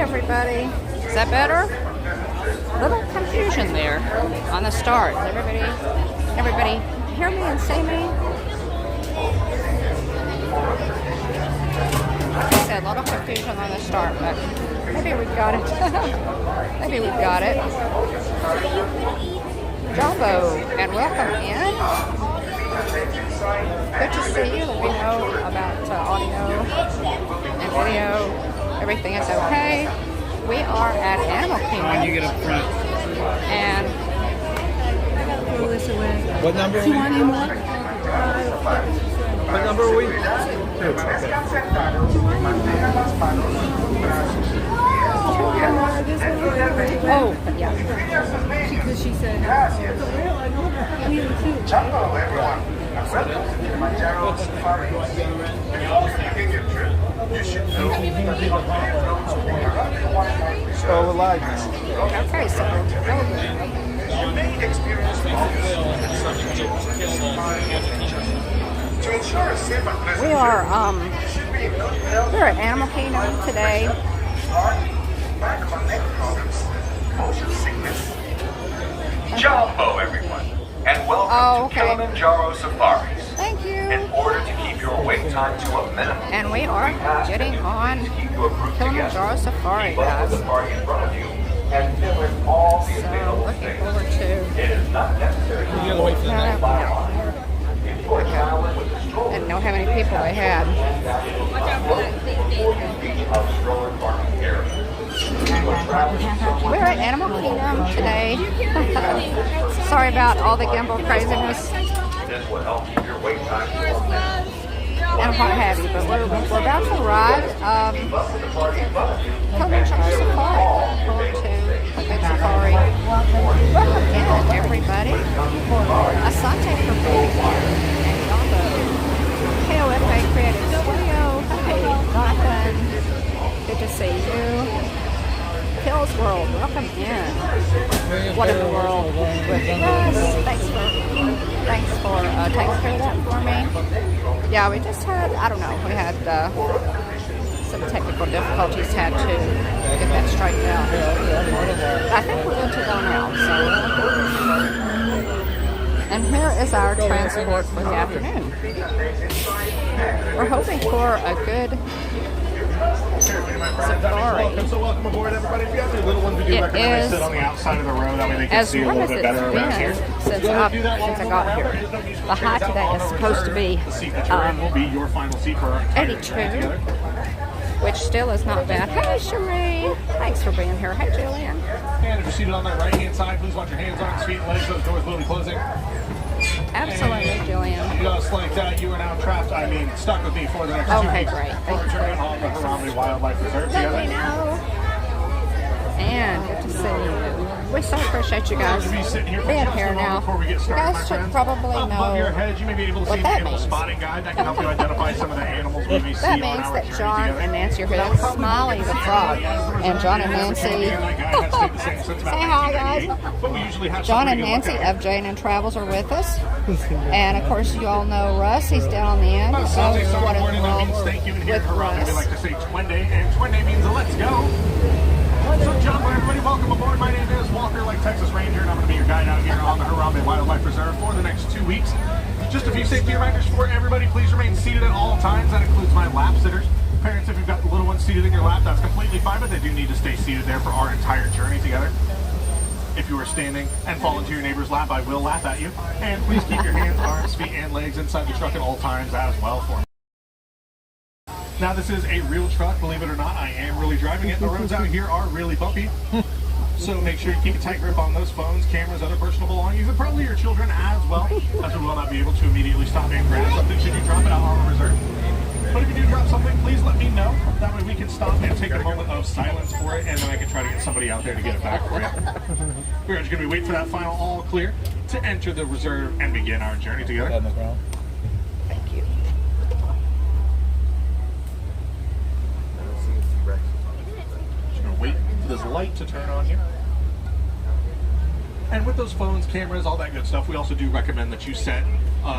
everybody. Is that better? Little confusion there on the start. Everybody hear me and see me? Like I said, a little confusion on the start, but maybe we've got it. Maybe we've got it. Jumbo, and welcome in. Good to see you. Let me know about audio and video. Everything is okay. We are at Animal Kingdom. You get up front. And throw this away. What number are Do you we? want any more? What number are we? oh, yeah. Because she said, I need them too. Oh, we're live now. Okay, so You may experience to ensure a safe and pleasant we are we're at Animal Kingdom today. motion sickness. Jumbo, everyone, and welcome Oh, okay. to Kilimanjaro Safaris. Thank you. In order to keep your wait time to a minimum, And we are getting on keep your group Kilimanjaro together. Safari, Keep up with guys. the party in front of you and fill in all the So available looking space. forward to It is not necessary to You gotta wait for the next buy online. If you are traveling with a I stroller, didn't know how many people they had. We're at Animal Kingdom today. Sorry about all the gimbal craziness This will help keep your wait time and what have you, but we're about to arrive. Kilimanjaro Safari. Going to a good safari. Welcome in, everybody. Asante for being here. And Jumbo. KOFA Creative Studio. Hey, Jonathan. Good to see you. Hills World, welcome in. What in the world with us? Thanks for taking care of that for me. Yeah, we just had, I don't know, we had some technical difficulties, had to get that straightened out. I think we're good to go now, so. And here is our transport for the afternoon. We're hoping for a good safari. So welcome aboard, everybody. If you have your little ones, we do It recommend is they sit on the outside of the road. That way they can as see a warm little as bit it's better around here. been since I got here. The high today is supposed to be The seat that you're in will be your final seat for our entire 82, trip together. which still is not bad. Hey, Sheree. Thanks for being here. Hey, Jillian. And if you're seated on that right-hand side, please watch your hands, arms, feet, and legs. Those doors will be closing. Absolutely, Jillian. Just like that, you are now trapped, stuck with me for the next 2 Okay, weeks. great. For Thank a journey on the Harambe Wildlife Reserve Let me together. know. And good to see you. We so appreciate you guys To be sitting here for being just a here moment now. before we get You started, my guys should friends. probably Up above your know head, you may be able to what see an that animal means. spotting guide that can help you identify some of the animals we may see that on means our that journey John together. and Nancy are here. That's Smiley the frog. And John and Nancy. Say hi, guys. John and Nancy of Jane and Travels are with us. And of course, you all know Russ. He's down on the end. So what in the world with We like Russ? to say Twende, and Twende means let's go. So, John, everybody, welcome aboard. My name is Walker, like Texas Ranger, and I'm going to be your guide out here on the Harambe Wildlife Reserve for the next 2 weeks. Just a few safety reminders for everybody. Please remain seated at all times. That includes my lap sitters. Parents, if you've got the little ones seated in your lap, that's completely fine, but they do need to stay seated there for our entire journey together. If you are standing and fall into your neighbor's lap, I will laugh at you. And please keep your hands, arms, feet, and legs inside the truck at all times as well for me. Now, this is a real truck, believe it or not. I am really driving it. The roads out here are really bumpy. So make sure you keep a tight grip on those phones, cameras, other personal belongings, and probably your children as well, as we will not be able to immediately stop and grab something should you drop it out on the reserve. But if you do drop something, please let me know. That way we can stop and take a moment of silence for it, and then I can try to get somebody out there to get it back for you. We're just going to be waiting for that final all clear to enter the reserve and begin our journey together. Thank you. Just going to wait for this light to turn on here. And with those phones, cameras, all that good stuff, we also do recommend that you set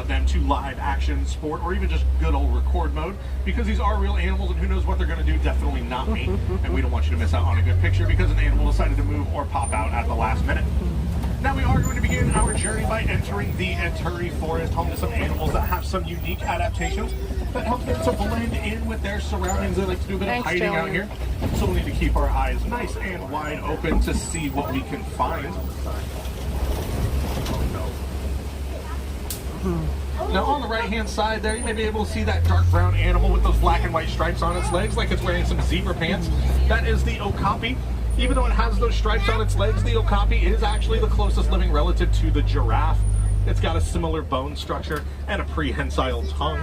them to live action sport or even just good old record mode, because these are real animals and who knows what they're going to do. Definitely not me. And we don't want you to miss out on a good picture because an animal decided to move or pop out at the last minute. Now we are going to begin our journey by entering the Eturi Forest, home to some animals that have some unique adaptations that help them to blend in with their surroundings. They like to do a bit of hiding out here. So we'll need to keep our eyes nice and wide open to see what we can find. Now on the right hand side there, you may be able to see that dark brown animal with those black and white stripes on its legs, like it's wearing some zebra pants. That is the okapi. Even though it has those stripes on its legs, the okapi is actually the closest living relative to the giraffe. It's got a similar bone structure and a prehensile tongue.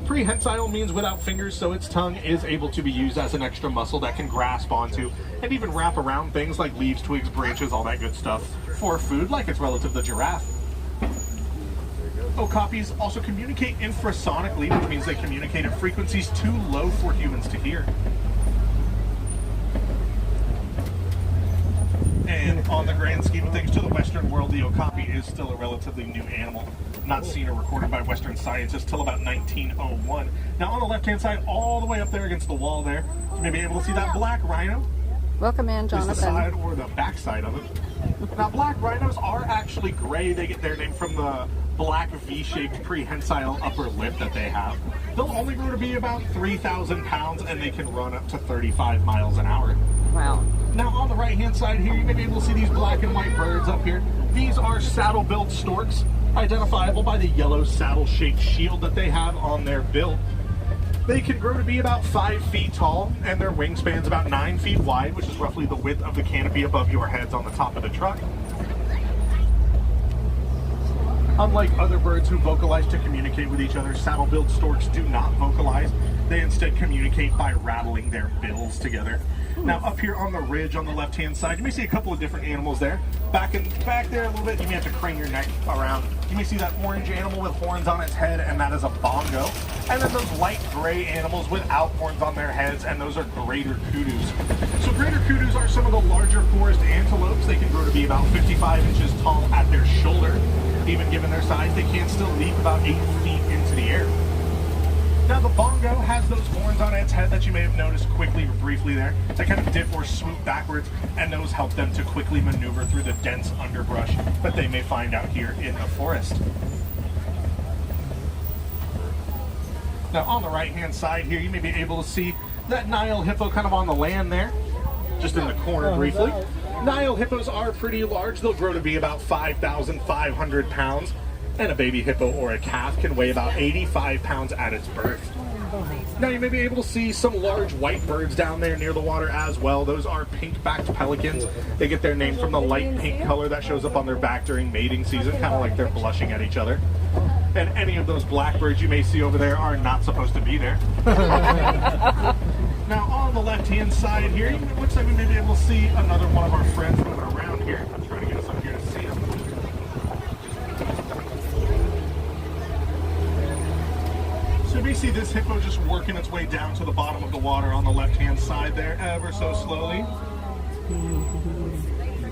Prehensile means without fingers, so its tongue is able to be used as an extra muscle that can grasp onto and even wrap around things like leaves, twigs, branches, all that good stuff for food, like its relative the giraffe. Okapis also communicate infrasonically, which means they communicate at frequencies too low for humans to hear. And on the grand scheme of things, to the Western world, the okapi is still a relatively new animal, not seen or recorded by Western scientists till about 1901. Now on the left-hand side, all the way up there against the wall there, you may be able to see that black rhino. Welcome in, Jonathan. Is the side or the back side of it. Now black rhinos are actually gray. They get their name from the black V-shaped prehensile upper lip that they have. They'll only grow to be about 3,000 pounds and they can run up to 35 miles an hour. Wow. Now on the right hand side here, you may be able to see these black and white birds up here. These are saddle-billed storks, identifiable by the yellow saddle-shaped shield that they have on their bill. They can grow to be about 5 feet tall, and their wingspan's about 9 feet wide, which is roughly the width of the canopy above your heads on the top of the truck. Unlike other birds who vocalize to communicate with each other, saddle-billed storks do not vocalize. They instead communicate by rattling their bills together. Now up here on the ridge on the left-hand side, you may see a couple of different animals there. Back there a little bit, you may have to crane your neck around. You may see that orange animal with horns on its head, and that is a bongo. And then those light gray animals without horns on their heads, and those are greater kudus. So greater kudus are some of the larger forest antelopes. They can grow to be about 55 inches tall at their shoulder. Even given their size, they can still leap about 8 feet into the air. Now the bongo has those horns on its head that you may have noticed quickly or briefly there. They kind of dip or swoop backwards, and those help them to quickly maneuver through the dense underbrush that they may find out here in the forest. Now on the right hand side here, you may be able to see that Nile hippo kind of on the land there, just in the corner briefly. Nile hippos are pretty large. They'll grow to be about 5,500 pounds. And a baby hippo or a calf can weigh about 85 pounds at its birth. Now you may be able to see some large white birds down there near the water as well. Those are pink-backed pelicans. They get their name from the light pink color that shows up on their back during mating season, kind of like they're blushing at each other. And any of those blackbirds you may see over there are not supposed to be there. Now on the left-hand side here, it looks like we may be able to see another one of our friends moving around here. I'm trying to get us up here to see him. So you may see this hippo just working its way down to the bottom of the water on the left-hand side there, ever so slowly.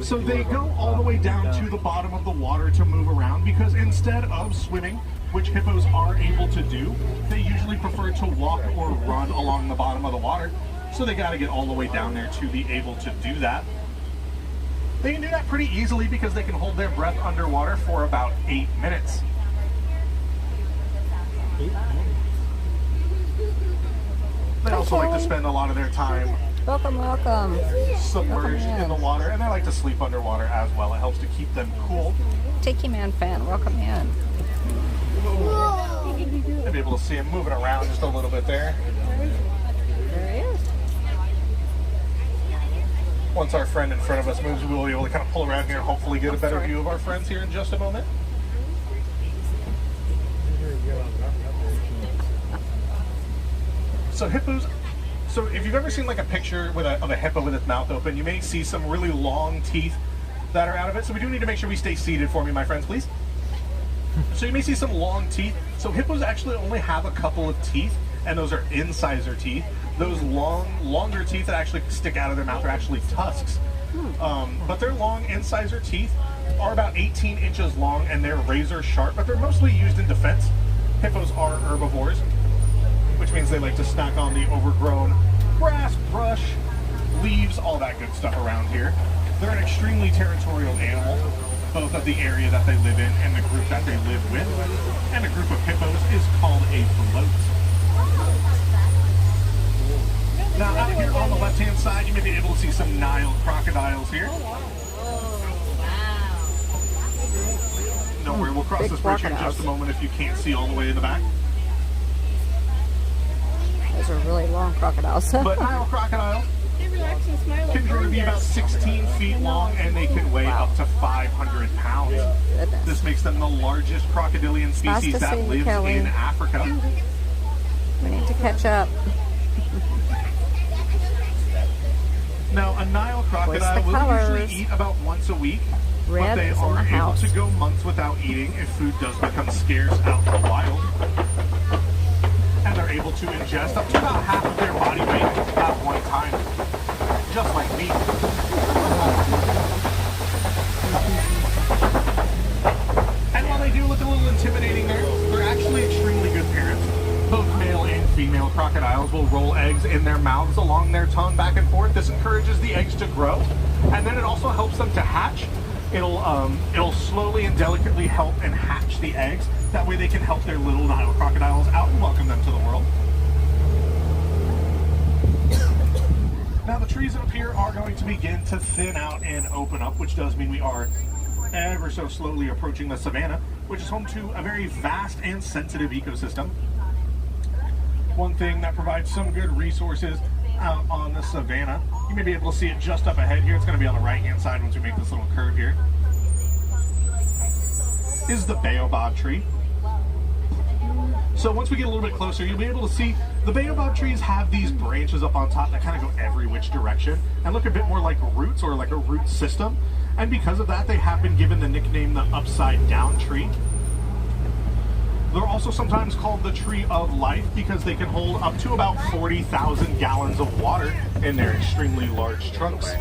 So they go all the way down to the bottom of the water to move around because instead of swimming, which hippos are able to do, they usually prefer to walk or run along the bottom of the water. So they got to get all the way down there to be able to do that. They can do that pretty easily because they can hold their breath underwater for about 8 minutes. They also like to spend a lot of their time Welcome. submerged in the water, and they like to sleep underwater as well. It helps to keep them cool. Tiki Man fan, welcome in. You'll be able to see him moving around just a little bit there. There he is. Once our friend in front of us moves, we'll be able to kind of pull around here and hopefully get a better view of our friends here in just a moment. So hippos, so if you've ever seen like a picture of a hippo with its mouth open, you may see some really long teeth that are out of it. So we do need to make sure we stay seated for me, my friends, please. So you may see some long teeth. So hippos actually only have a couple of teeth, and those are incisor teeth. Those longer teeth that actually stick out of their mouth are actually tusks. But their long incisor teeth are about 18 inches long and they're razor sharp, but they're mostly used in defense. Hippos are herbivores, which means they like to snack on the overgrown grass, brush, leaves, all that good stuff around here. They're an extremely territorial animal, both of the area that they live in and the group that they live with. And a group of hippos is called a float. Now out here on the left-hand side, you may be able to see some Nile crocodiles here. No worry, we'll cross Big this bridge here in crocodiles. just a moment if you can't see all the way in the back. Those are really long crocodiles. But Nile crocodiles can grow to be about 16 feet long and they can weigh up to 500 pounds. Goodness. This makes them the largest crocodilian nice species to that see you, lives Kelly. in Africa. We need to catch up. Now, a Nile crocodile will colors? usually eat about once a week, but Red they is in are the able house. to go months without eating if food does become scarce out in the wild. And they're able to ingest up to about half of their body weight at one time, just like me. And while they do look a little intimidating there, they're actually extremely good parents. Both male and female crocodiles will roll eggs in their mouths along their tongue back and forth. This encourages the eggs to grow, and then it also helps them to hatch. It'll slowly and delicately help and hatch the eggs. That way they can help their little Nile crocodiles out and welcome them to the world. Now the trees up here are going to begin to thin out and open up, which does mean we are ever so slowly approaching the savanna, which is home to a very vast and sensitive ecosystem. One thing that provides some good resources out on the savanna, you may be able to see it just up ahead here. It's going to be on the right hand side once we make this little curve here, is the baobab tree. So once we get a little bit closer, you'll be able to see the baobab trees have these branches up on top that kind of go every which direction and look a bit more like roots or like a root system. And because of that, they have been given the nickname the upside down tree. They're also sometimes called the tree of life because they can hold up to about 40,000 gallons of water in their extremely large trunks.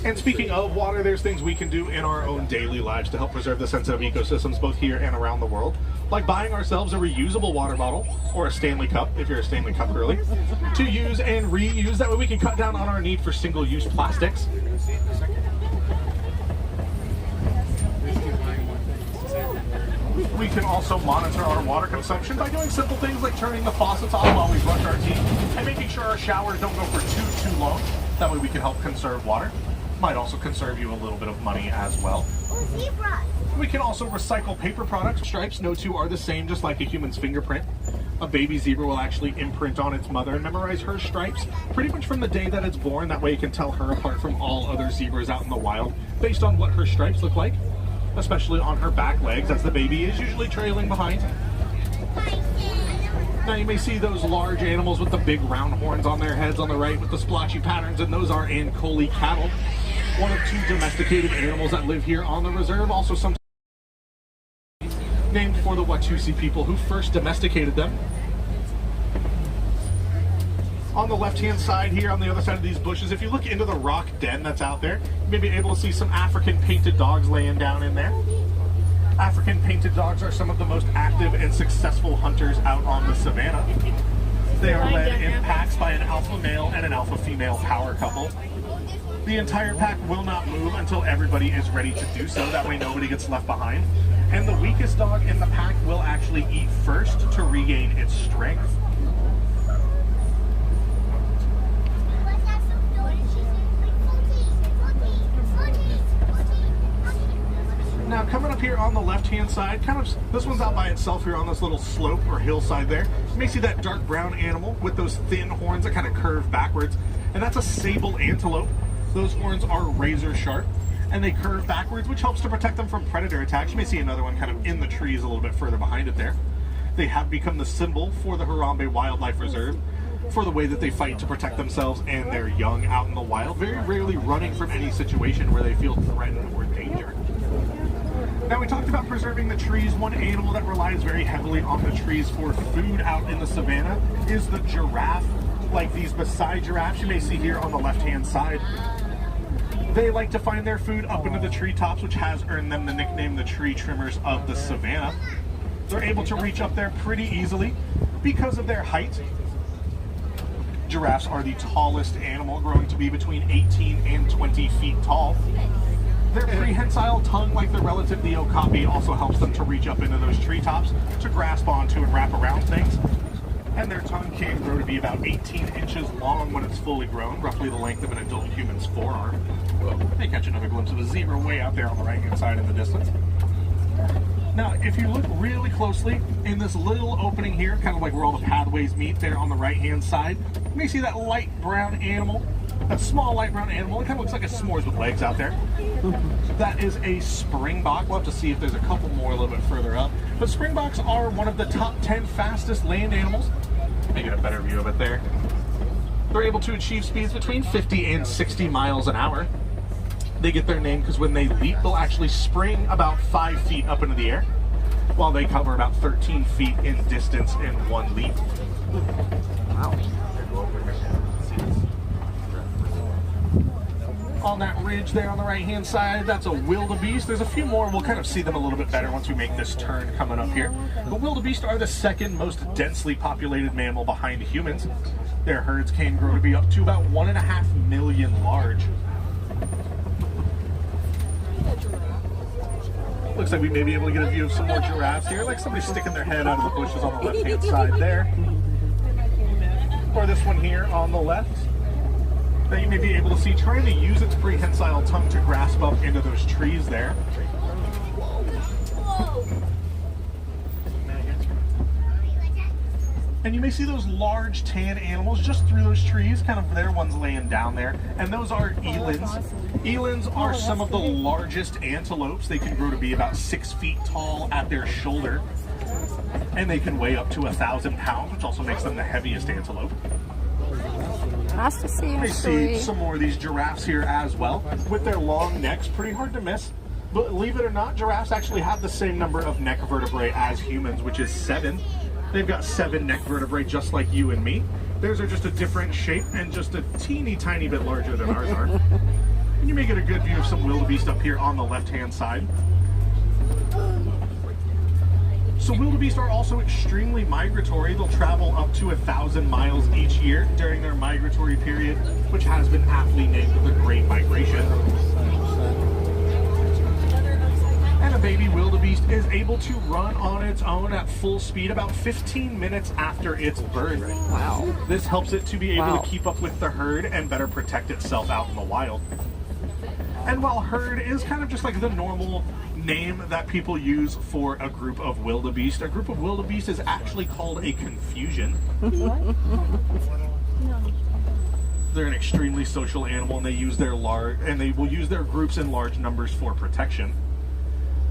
And speaking of water, there's things we can do in our own daily lives to help preserve the sensitive ecosystems both here and around the world, like buying ourselves a reusable water bottle or a Stanley Cup, if you're a Stanley Cup girly, to use and reuse. That way we can cut down on our need for single-use plastics. We can also monitor our water consumption by doing simple things like turning the faucets off while we brush our teeth and making sure our showers don't go for too long. That way we can help conserve water. Might also conserve you a little bit of money as well. We can also recycle paper products. Stripes, no two are the same, just like a human's fingerprint. A baby zebra will actually imprint on its mother and memorize her stripes pretty much from the day that it's born. That way you can tell her apart from all other zebras out in the wild based on what her stripes look like, especially on her back legs, as the baby is usually trailing behind. Now you may see those large animals with the big round horns on their heads on the right with the splotchy patterns, and those are Ankole cattle, one of two domesticated animals that live here on the reserve, also sometimes named for the Watusi people who first domesticated them. On the left-hand side here, on the other side of these bushes, if you look into the rock den that's out there, you may be able to see some African painted dogs laying down in there. African painted dogs are some of the most active and successful hunters out on the savanna. They are led in packs by an alpha male and an alpha female power couple. The entire pack will not move until everybody is ready to do so. That way nobody gets left behind. And the weakest dog in the pack will actually eat first to regain its strength. Now coming up here on the left-hand side, this one's out by itself here on this little slope or hillside there. You may see that dark brown animal with those thin horns that kind of curve backwards, and that's a sable antelope. Those horns are razor sharp, and they curve backwards, which helps to protect them from predator attacks. You may see another one kind of in the trees a little bit further behind it there. They have become the symbol for the Harambe Wildlife Reserve for the way that they fight to protect themselves and their young out in the wild, very rarely running from any situation where they feel threatened or danger. Now we talked about preserving the trees. One animal that relies very heavily on the trees for food out in the savanna is the giraffe, like these beside giraffes you may see here on the left-hand side. They like to find their food up into the treetops, which has earned them the nickname the tree trimmers of the savannah. They're able to reach up there pretty easily because of their height. Giraffes are the tallest animal, growing to be between 18 and 20 feet tall. Their prehensile tongue, like their relative the okapi, also helps them to reach up into those treetops to grasp onto and wrap around things. And their tongue can grow to be about 18 inches long when it's fully grown, roughly the length of an adult human's forearm. They catch another glimpse of a zebra way out there on the right-hand side in the distance. Now, if you look really closely in this little opening here, kind of like where all the pathways meet there on the right-hand side, you may see that light brown animal, that small light brown animal. It kind of looks like a s'mores with legs out there. That is a springbok. We'll have to see if there's a couple more a little bit further up. But springboks are one of the top 10 fastest land animals. Let me get a better view of it there. They're able to achieve speeds between 50 and 60 miles an hour. They get their name because when they leap, they'll actually spring about 5 feet up into the air, while they cover about 13 feet in distance in one leap. Wow. On that ridge there on the right-hand side, that's a wildebeest. There's a few more. We'll kind of see them a little bit better once we make this turn coming up here. But wildebeest are the second most densely populated mammal behind humans. Their herds can grow to be up to about 1.5 million large. Looks like we may be able to get a view of some more giraffes here, like somebody sticking their head out of the bushes on the left-hand side there. Or this one here on the left, that you may be able to see trying to use its prehensile tongue to grasp up into those trees there. And you may see those large tan animals just through those trees, kind of their ones laying down there. And those are elands. Elands are some of the largest antelopes. They can grow to be about 6 feet tall at their shoulder. And they can weigh up to 1,000 pounds, which also makes them the heaviest antelope. Nice to see you, You see some more of these giraffes here as well, with their long necks, pretty hard to miss. But believe it or not, giraffes actually have the same number of neck vertebrae as humans, which is 7. They've got 7 neck vertebrae just like you and me. Theirs are just a different shape and just a teeny tiny bit larger than ours are. And you may get a good view of some wildebeest up here on the left-hand side. So wildebeest are also extremely migratory. They'll travel up to 1,000 miles each year during their migratory period, which has been aptly named the Great Migration. And a baby wildebeest is able to run on its own at full speed about 15 minutes after its birth. Wow. This helps it to be able Wow. to keep up with the herd and better protect itself out in the wild. And while herd is kind of just like the normal name that people use for a group of wildebeest is actually called a confusion. They're an extremely social animal, and they will use their groups in large numbers for protection.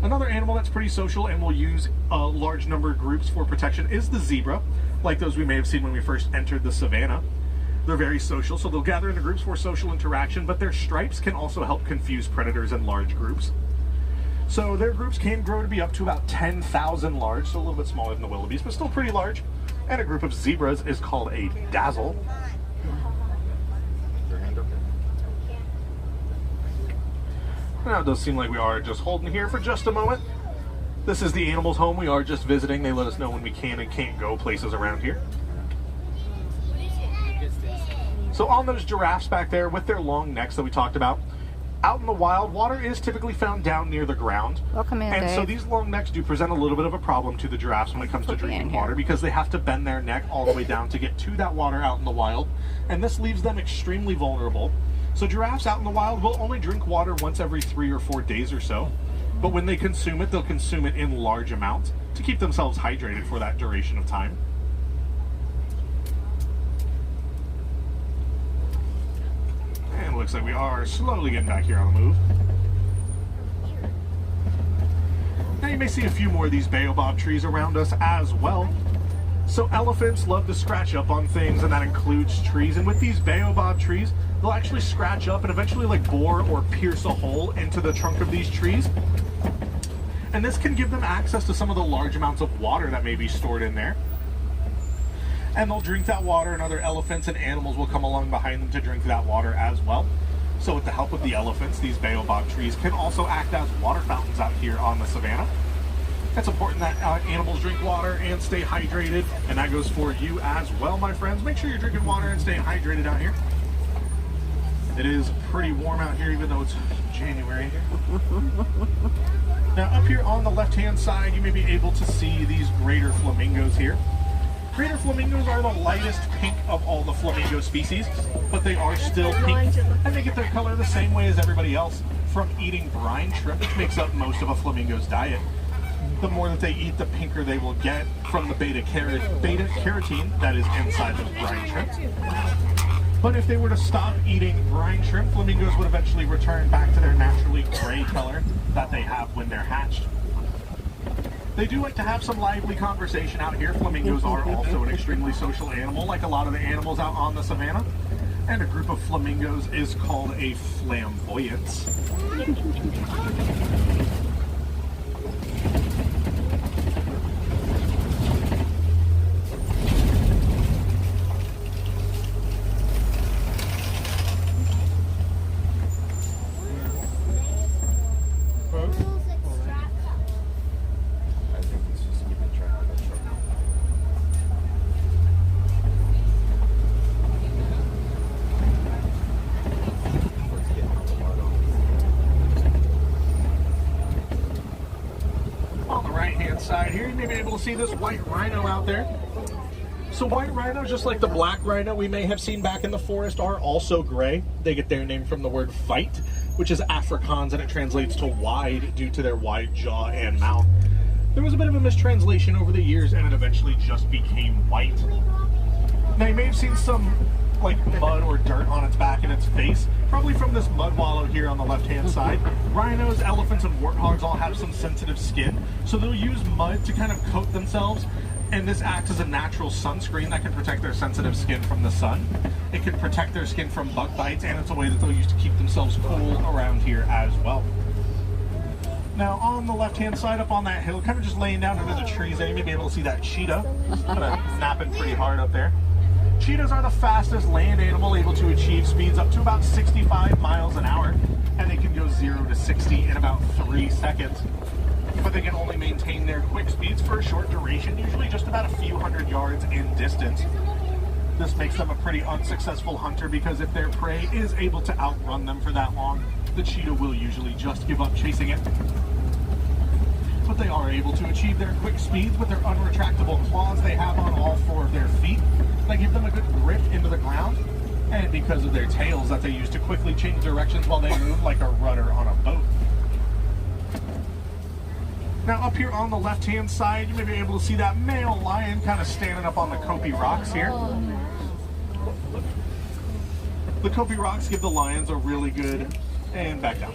Another animal that's pretty social and will use large number groups for protection is the zebra, like those we may have seen when we first entered the savannah. They're very social, so they'll gather into groups for social interaction, but their stripes can also help confuse predators in large groups. So their groups can grow to be up to about 10,000 large, so a little bit smaller than the wildebeest, but still pretty large. And a group of zebras is called a dazzle. Now it does seem like we are just holding here for just a moment. This is the animal's home. We are just visiting. They let us know when we can and can't go places around here. So on those giraffes back there with their long necks that we talked about, out in the wild, water is typically found down near the ground. Welcome in, and so Dave. these long necks do present a little bit of a problem to the giraffes when it comes to Put me drinking in here. water, because they have to bend their neck all the way down to get to that water out in the wild. And this leaves them extremely vulnerable. So giraffes out in the wild will only drink water once every 3 or 4 days or so. But when they consume it, they'll consume it in large amounts to keep themselves hydrated for that duration of time. And it looks like we are slowly getting back here on the move. Now you may see a few more of these baobab trees around us as well. So elephants love to scratch up on things, and that includes trees. And with these baobab trees, they'll actually scratch up and eventually like bore or pierce a hole into the trunk of these trees. And this can give them access to some of the large amounts of water that may be stored in there. and they'll drink that water, and other elephants and animals will come along behind them to drink that water as well. So with the help of the elephants, these baobab trees can also act as water fountains out here on the savannah. It's important that animals drink water and stay hydrated, and that goes for you as well, my friends. Make sure you're drinking water and staying hydrated out here. It is pretty warm out here, even though it's January. Now, up here on the left-hand side, you may be able to see these greater flamingos here. Greater flamingos are the lightest pink of all the flamingo species, but they are still pink, and they get their color the same way as everybody else from eating brine shrimp, which makes up most of a flamingo's diet. The more that they eat, the pinker they will get from the beta carotene that is inside of brine shrimp. But if they were to stop eating brine shrimp, flamingos would eventually return back to their naturally gray color that they have when they're hatched. They do like to have some lively conversation out here. Flamingos are also an extremely social animal, like a lot of the animals out on the savannah. And a group of flamingos is called a flamboyance. Side here, you may be able to see this white rhino out there. So white rhinos, just like the black rhino we may have seen back in the forest, are also gray. They get their name from the word fight, which is Afrikaans, and it translates to wide due to their wide jaw and mouth. There was a bit of a mistranslation over the years, and it eventually just became white. Now you may have seen some like mud or dirt on its back and its face, probably from this mud wallow here on the left-hand side. Rhinos, elephants, and warthogs all have some sensitive skin, so they'll use mud to kind of coat themselves, and this acts as a natural sunscreen that can protect their sensitive skin from the sun. It can protect their skin from bug bites, and it's a way that they'll use to keep themselves cool around here as well. Now, on the left-hand side up on that hill, kind of just laying down under the trees there, you may be able to see that cheetah. Kind of napping pretty hard up there. Cheetahs are the fastest land animal, able to achieve speeds up to about 65 miles an hour, and they can go 0 to 60 in about 3 seconds. But they can only maintain their quick speeds for a short duration, usually just about a few hundred yards in distance. This makes them a pretty unsuccessful hunter because if their prey is able to outrun them for that long, the cheetah will usually just give up chasing it. But they are able to achieve their quick speeds with their unretractable claws they have on all 4 of their feet. They give them a good grip into the ground, and because of their tails that they use to quickly change directions while they move like a rudder on a boat. Now up here on the left-hand side, you may be able to see that male lion kind of standing up on the Kopi rocks here. The Kopi rocks give the lions a really good, and back down.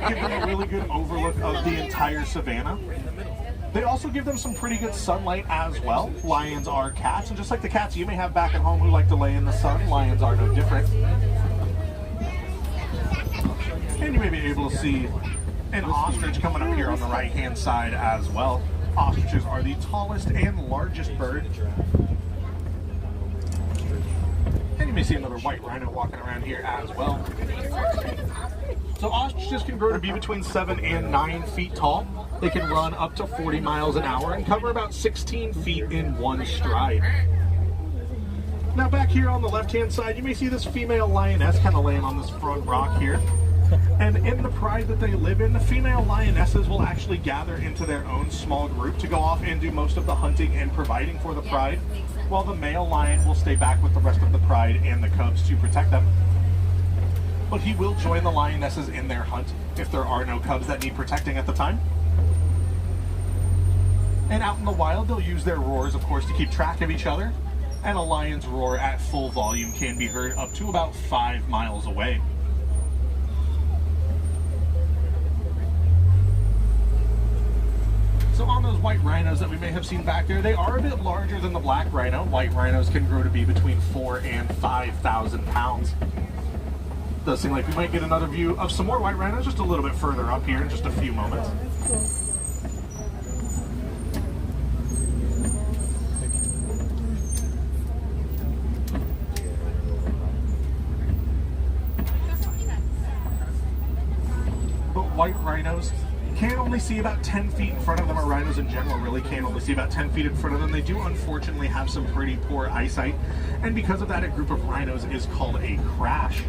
Give them a really good overlook of the entire savannah. They also give them some pretty good sunlight as well. Lions are cats, and just like the cats you may have back at home who like to lay in the sun, lions are no different. And you may be able to see an ostrich coming up here on the right-hand side as well. Ostriches are the tallest and largest bird. And you may see another white rhino walking around here as well. So ostriches can grow to be between 7 and 9 feet tall. They can run up to 40 miles an hour and cover about 16 feet in one stride. Now back here on the left-hand side, you may see this female lioness kind of laying on this front rock here. And in the pride that they live in, the female lionesses will actually gather into their own small group to go off and do most of the hunting and providing for the pride, while the male lion will stay back with the rest of the pride and the cubs to protect them. But he will join the lionesses in their hunt if there are no cubs that need protecting at the time. And out in the wild, they'll use their roars, of course, to keep track of each other. And a lion's roar at full volume can be heard up to about 5 miles away. So on those white rhinos that we may have seen back there, they are a bit larger than the black rhino. White rhinos can grow to be between 4,000 and 5,000 pounds. Does seem like we might get another view of some more white rhinos just a little bit further up here in just a few moments. white rhinos can only see about 10 feet in front of them, or rhinos in general really can only see about 10 feet in front of them. They do unfortunately have some pretty poor eyesight, and because of that, a group of rhinos is called a crash.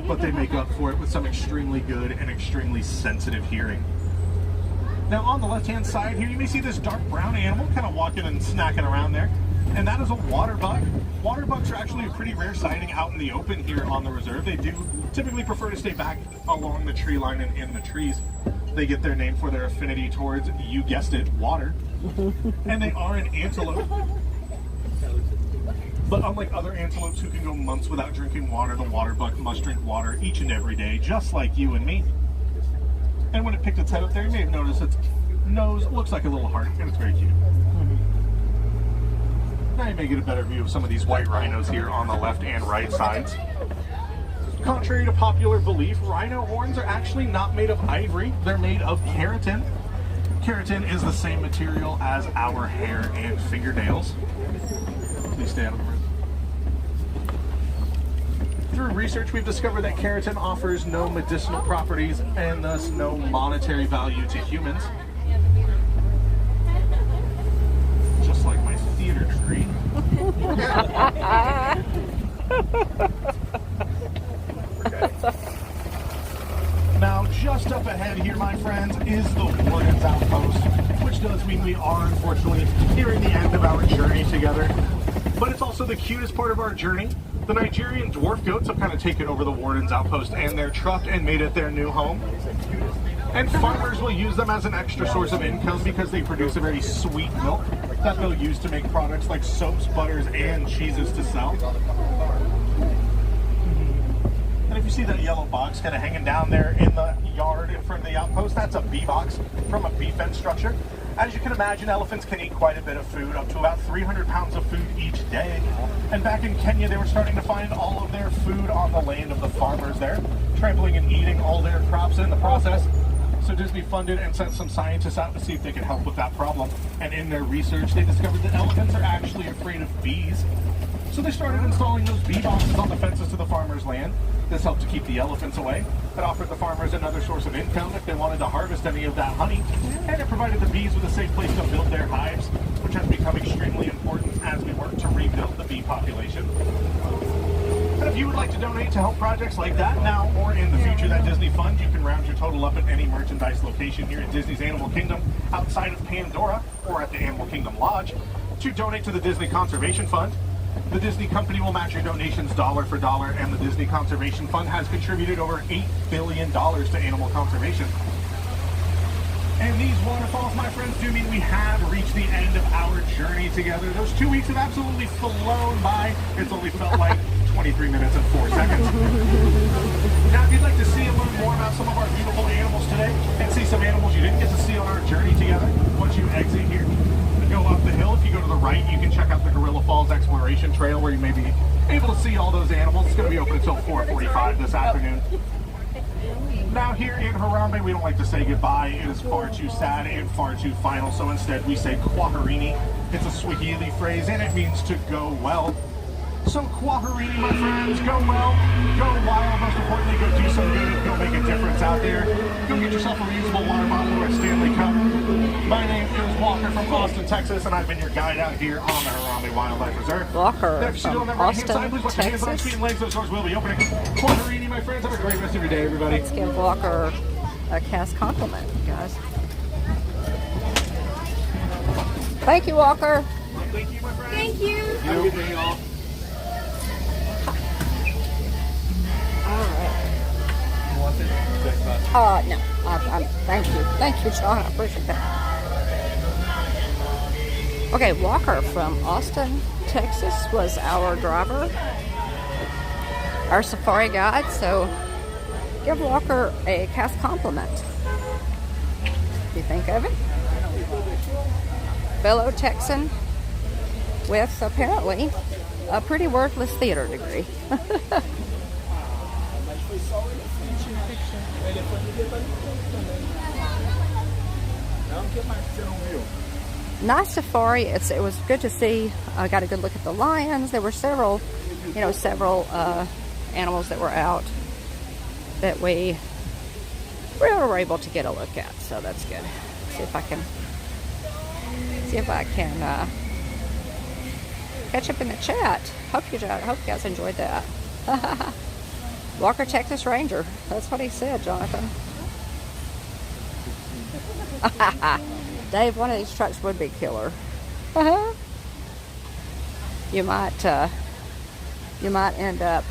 But they make up for it with some extremely good and extremely sensitive hearing. Now on the left-hand side here, you may see this dark brown animal kind of walking and snacking around there, and that is a water bug. Water bugs are actually a pretty rare sighting out in the open here on the reserve. They do typically prefer to stay back along the tree line and in the trees. They get their name for their affinity towards, you guessed it, water. And they are an antelope. But unlike other antelopes who can go months without drinking water, the water buck must drink water each and every day, just like you and me. And when it picked its head up there, you may have noticed its nose looks like a little heart, and it's very cute. Now you may get a better view of some of these white rhinos here on the left and right sides. Contrary to popular belief, rhino horns are actually not made of ivory. They're made of keratin. Keratin is the same material as our hair and fingernails. Please stay out of the room. Through research, we've discovered that keratin offers no medicinal properties and thus no monetary value to humans. Just like my theater degree. Now, just up ahead here, my friends, is the Warden's Outpost, which does mean we are, unfortunately, nearing the end of our journey together. But it's also the cutest part of our journey. The Nigerian dwarf goats have kind of taken over the Warden's Outpost, and they're trucked and made it their new home. And farmers will use them as an extra source of income because they produce a very sweet milk that they'll use to make products like soaps, butters, and cheeses to sell. And if you see that yellow box kind of hanging down there in the yard in front of the outpost, that's a bee box from a bee fence structure. As you can imagine, elephants can eat quite a bit of food, up to about 300 pounds of food each day. And back in Kenya, they were starting to find all of their food on the land of the farmers there, trampling and eating all their crops in the process. So Disney funded and sent some scientists out to see if they could help with that problem. And in their research, they discovered that elephants are actually afraid of bees. So they started installing those bee boxes on the fences to the farmers' land. This helped to keep the elephants away. It offered the farmers another source of income if they wanted to harvest any of that honey. And it provided the bees with a safe place to build their hives, which has become extremely important as we work to rebuild the bee population. And if you would like to donate to help projects like that now or in the future that Disney funds, you can round your total up at any merchandise location here at Disney's Animal Kingdom outside of Pandora or at the Animal Kingdom Lodge to donate to the Disney Conservation Fund. The Disney company will match your donations dollar for dollar, and the Disney Conservation Fund has contributed over $8 billion to animal conservation. And these waterfalls, my friends, do mean we have reached the end of our journey together. Those 2 weeks have absolutely flown by. It's only felt like 23 minutes and 4 seconds. Now, if you'd like to see a little more about some of our beautiful animals today and see some animals you didn't get to see on our journey together, once you exit here, go up the hill. If you go to the right, you can check out the Gorilla Falls Exploration Trail where you may be able to see all those animals. It's going to be open until 4:45 this afternoon. Now here in Harambe, we don't like to say goodbye. It is far too sad and far too final, so instead we say Kwaherini. It's a Swahili phrase and it means to go well. So Kwaherini, my friends, go well, go wild, most importantly, go do some good, go make a difference out there. Go get yourself a reusable water bottle or a Stanley Cup. My name is Walker from Austin, Texas, and I've been your guide out here on the Harambe Wildlife Reserve. Walker Now, if you see on from that right-hand Austin, side, please put your hands on your feet Texas. and legs. Those doors will be opening. Kwaherini, my friends, have a great rest of your day, everybody. Let's give Walker a cast compliment, guys. Thank you, Walker. Thank you, my friends. Thank you. Have a good day, y'all. No. Thank you, John. I appreciate that. Okay, Walker from Austin, Texas was our driver, our safari guide. So give Walker a cast compliment. What do you think of it? Fellow Texan with apparently a pretty worthless theater degree. Nice safari. It was good to see. I got a good look at the lions. There were several animals that were out that we we were able to get a look at, so that's good. See if I can catch up in the chat. Hope you guys enjoyed that. Walker, Texas Ranger. That's what he said, Jonathan. Dave, one of these trucks would be killer. You might end up,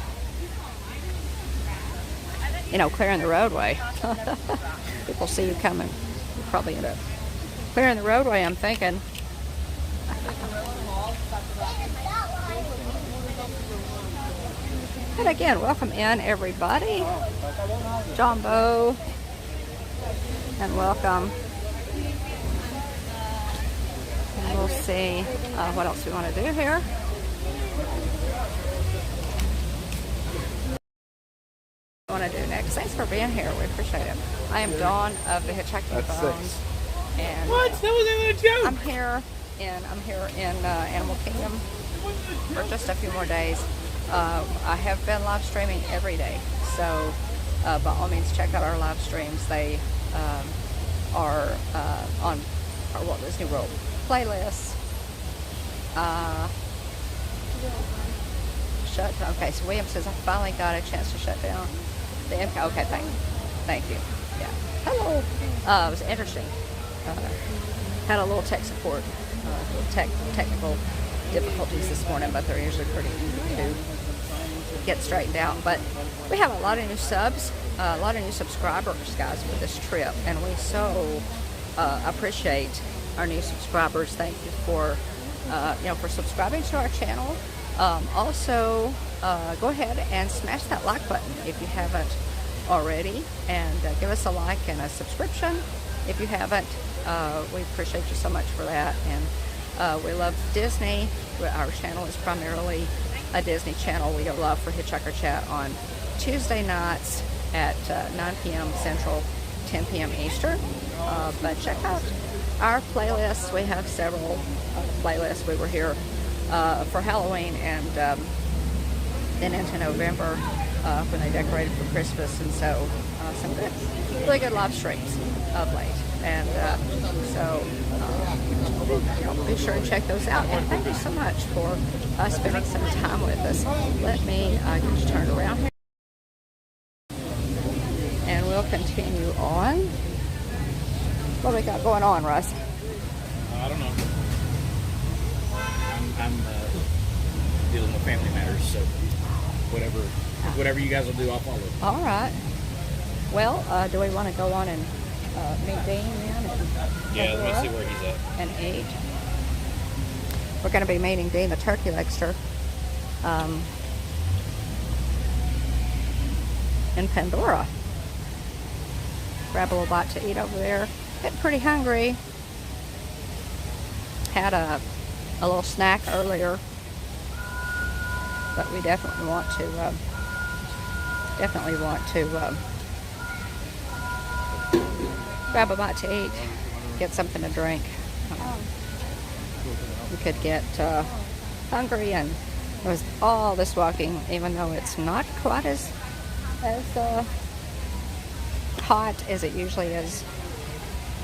clearing the roadway. People see you coming. You'll probably end up clearing the roadway, I'm thinking. And again, welcome in, everybody. John Bow. And welcome. And we'll see what else we want to do here. Want to do next. Thanks for being here. We appreciate it. I am Dawn of the Hitchhiking Phones, and What? That was a joke. I'm here in Animal Kingdom for just a few more days. I have been live streaming every day, so by all means check out our live streams. They are on our Walt Disney World playlist. Shut. Okay, so William says I finally got a chance to shut down. Okay, thank you. Yeah. Hello. It was interesting. Had a little tech support, technical difficulties this morning, but they're usually pretty easy to get straightened out. But we have a lot of new subs, a lot of new subscribers, guys, with this trip, and we so appreciate our new subscribers. Thank you for for subscribing to our channel. Also, go ahead and smash that like button if you haven't already, and give us a like and a subscription if you haven't. We appreciate you so much for that, and we love Disney. Our channel is primarily a Disney channel. We go live for Hitchhiker Chat on Tuesday nights at 9 p.m. Central, 10 p.m. Eastern. But check out our playlists. We have several playlists. We were here for Halloween and then into November when they decorated for Christmas, and so some really good live streams of late, and so be sure to check those out, and thank you so much for spending some time with us. Let me get you turned around here, and we'll continue on. What do we got going on, Russ? I don't know. I'm dealing with family matters, so whatever you guys will do, I'll follow. All right. Well, do we want to go on and meet Dean then? Yeah, let me see where he's at. And eat. We're going to be meeting Dean the turkey legster in Pandora. Grab a little bite to eat over there. Getting pretty hungry. Had a little snack earlier, but we definitely want to grab a bite to eat, get something to drink. We could get hungry, and there was all this walking, even though it's not quite as hot as it usually is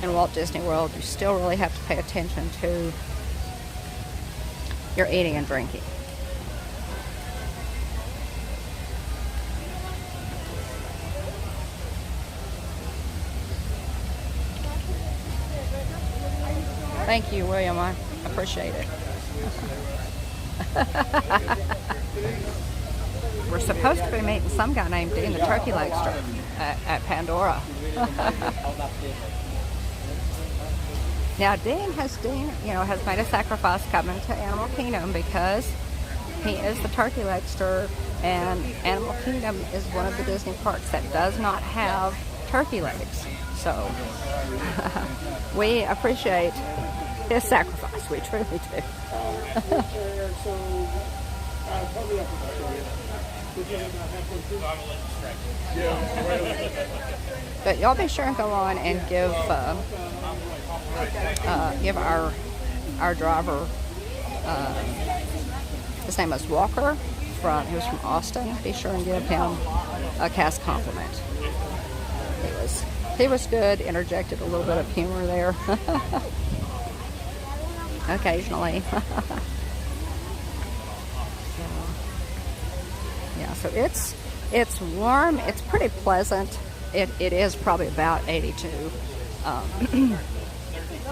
in Walt Disney World. You still really have to pay attention to your eating and drinking. Thank you, William. I appreciate it. We're supposed to be meeting some guy named Dean the turkey legster at Pandora. Now, Dean has made a sacrifice coming to Animal Kingdom because he is the turkey legster, and Animal Kingdom is one of the Disney parks that does not have turkey legs. So we appreciate his sacrifice. We truly do. But y'all be sure and go on and give our driver, his name was Walker, he was from Austin. Be sure and give him a cast compliment. He was good, interjected a little bit of humor there. Occasionally. Yeah, so it's warm, it's pretty pleasant. It is probably about 82.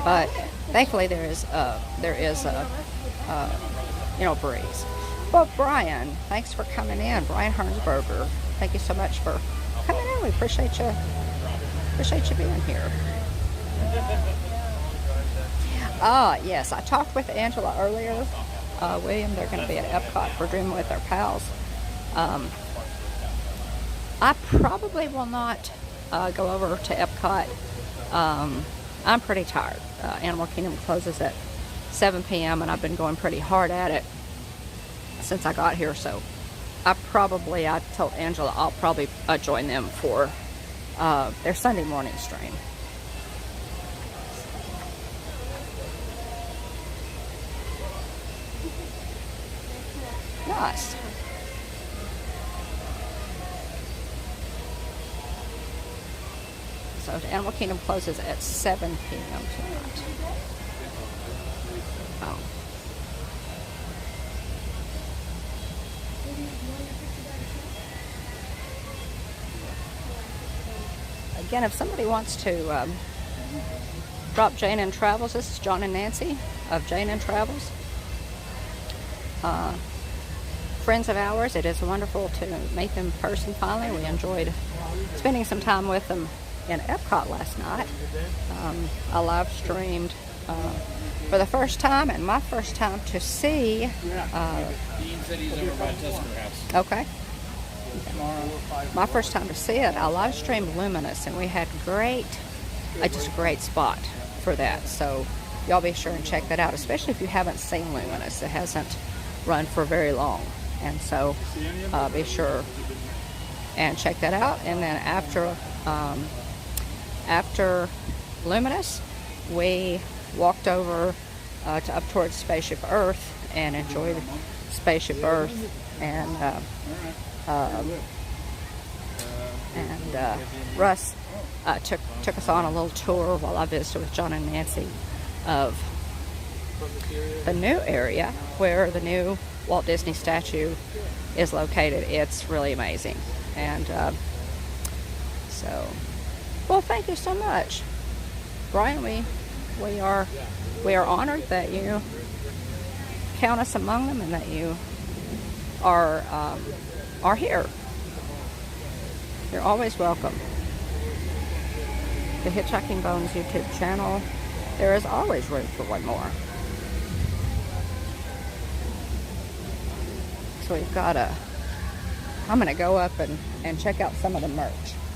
But thankfully there is a breeze. Well, Brian, thanks for coming in. Brian Hernsberger, thank you so much for coming in. We appreciate you being here. Yes, I talked with Angela earlier. William, they're going to be at Epcot for Dreaming with Their Pals. I probably will not go over to Epcot. I'm pretty tired. Animal Kingdom closes at 7 p.m. and I've been going pretty hard at it since I got here. So I told Angela I'll probably join them for their Sunday morning stream. Nice. So Animal Kingdom closes at 7 p.m. tonight. Oh. Again, if somebody wants to drop Jane and Travels, this is John and Nancy of Jane and Travels. Friends of ours, it is wonderful to meet them in person finally. We enjoyed spending some time with them in Epcot last night. I live streamed for the first time, and my first time to see. Dean said he's over by Tusker House. Okay. My first time to see it, I live streamed Luminous, and we had just a great spot for that. So y'all be sure and check that out, especially if you haven't seen Luminous. It hasn't run for very long, and so be sure and check that out. And then after Luminous, we walked over to up towards Spaceship Earth and enjoyed Spaceship Earth, and Russ took us on a little tour while I visited with John and Nancy of the new area where the new Walt Disney statue is located. It's really amazing. And well, thank you so much, Brian. We are honored that you count us among them and that you are here. You're always welcome. The Hitchhiking Bones YouTube channel, there is always room for one more. So we've got I'm going to go up and check out some of the merch.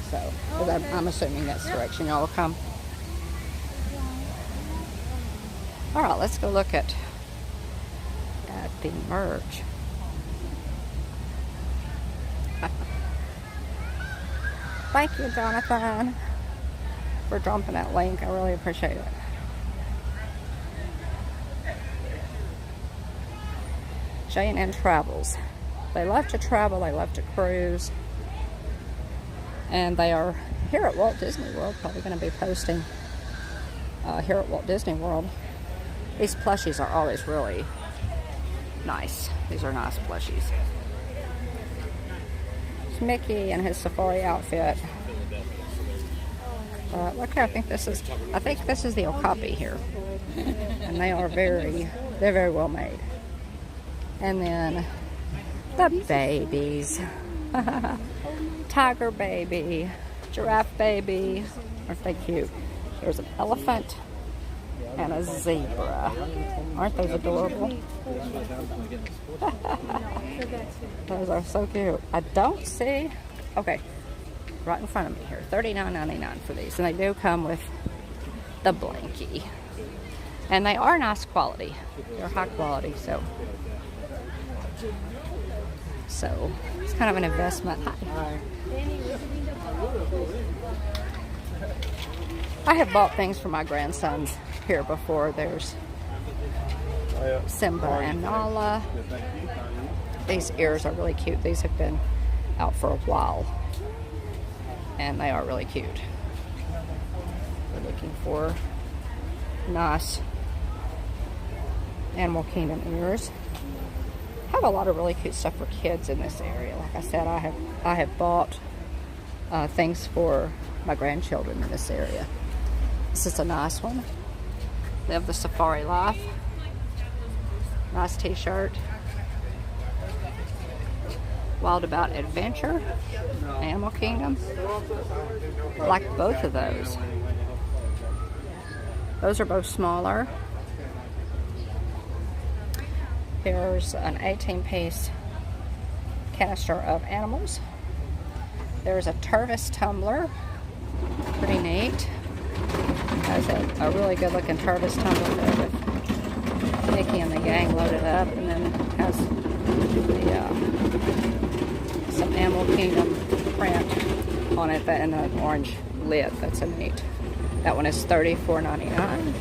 So, because I'm assuming that's the direction y'all will come. All right, let's go look at the merch. Thank you, Jonathan, for dropping that link. I really appreciate it. Jane and Travels. They love to travel, they love to cruise, and they are here at Walt Disney World, probably going to be posting here at Walt Disney World. These plushies are always really nice. These are nice plushies. It's Mickey in his safari outfit. Look, I think this is the Okapi here, and they're very well made. And then the babies. Tiger baby, giraffe baby. Aren't they cute? There's an elephant and a zebra. Aren't those adorable? Those are so cute. I don't see... Okay, right in front of me here. $39.99 for these. And they do come with the blankie. And they are nice quality. They're high quality, so it's kind of an investment. Hi. I have bought things for my grandsons here before. There's Simba and Nala. These ears are really cute. These have been out for a while, and they are really cute. looking for nice Animal Kingdom ears. Have a lot of really cute stuff for kids in this area. Like I said, I have bought things for my grandchildren in this area. This is a nice one. Live the Safari Life. Nice t-shirt. Wild About Adventure. Animal Kingdom. I like both of those. Those are both smaller. Here's an 18-piece canister of animals. There's a Tervis tumbler. Pretty neat. Has a really good looking Tervis tumbler there with Mickey and the gang loaded up, and then has some Animal Kingdom print on it and an orange lid. That's a neat. That one is $34.99.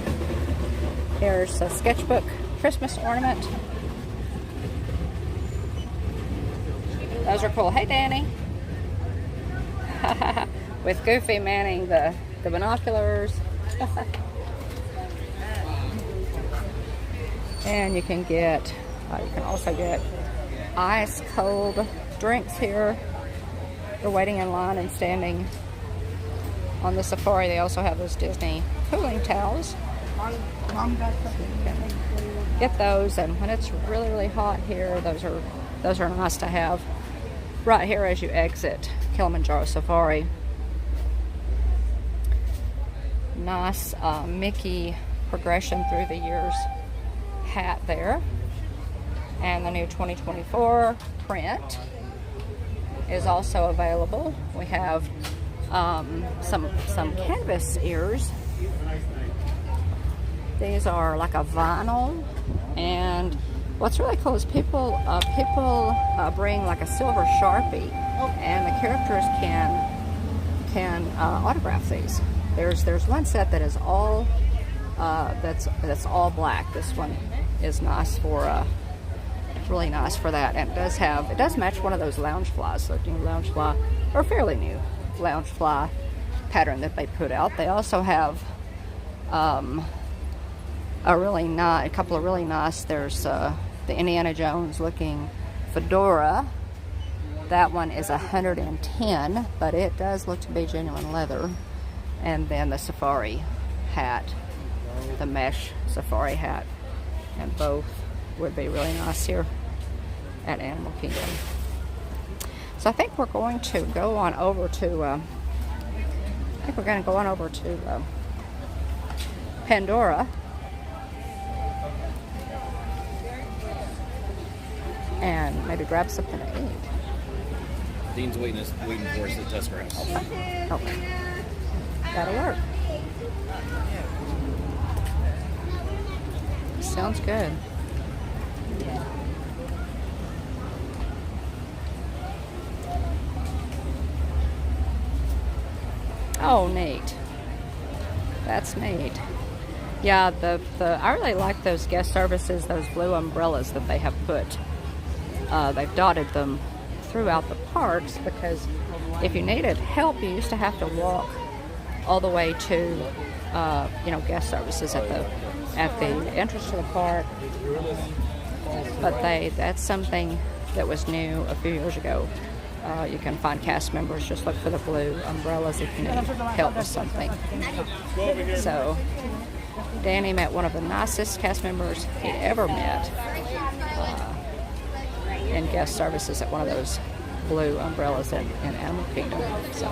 Here's a sketchbook Christmas ornament. Those are cool. Hey, Danny. With Goofy manning the binoculars. And you can also get ice cold drinks here. You're waiting in line and standing on the safari. They also have those Disney cooling towels. Get those, and when it's really, really hot here, those are nice to have right here as you exit Kilimanjaro Safari. Nice Mickey progression through the years hat there. And the new 2024 print is also available. We have some canvas ears. These are like a vinyl, and what's really cool is people bring like a silver Sharpie, and the characters can autograph these. There's one set that is all that's all black. This one is nice for really nice for that, and it does match one of those lounge flies, the new lounge fly, or fairly new lounge fly pattern that they put out. They also have a couple of really nice. There's the Indiana Jones looking fedora. That one is $110, but it does look to be genuine leather. And then the safari hat, the mesh safari hat, and both would be really nice here at Animal Kingdom. So I think we're going to go on over to Pandora and maybe grab something to eat. Dean's waiting for us at Tusker House. Okay. That'll work. Sounds good. Oh, neat. That's neat. Yeah, I really like those guest services, those blue umbrellas that they have put. They've dotted them throughout the parks, because if you needed help, you used to have to walk all the way to guest services at the entrance to the park. But that's something that was new a few years ago. You can find cast members, just look for the blue umbrellas if you need help with something. So Danny met one of the nicest cast members he'd ever met in guest services at one of those blue umbrellas in Animal Kingdom. So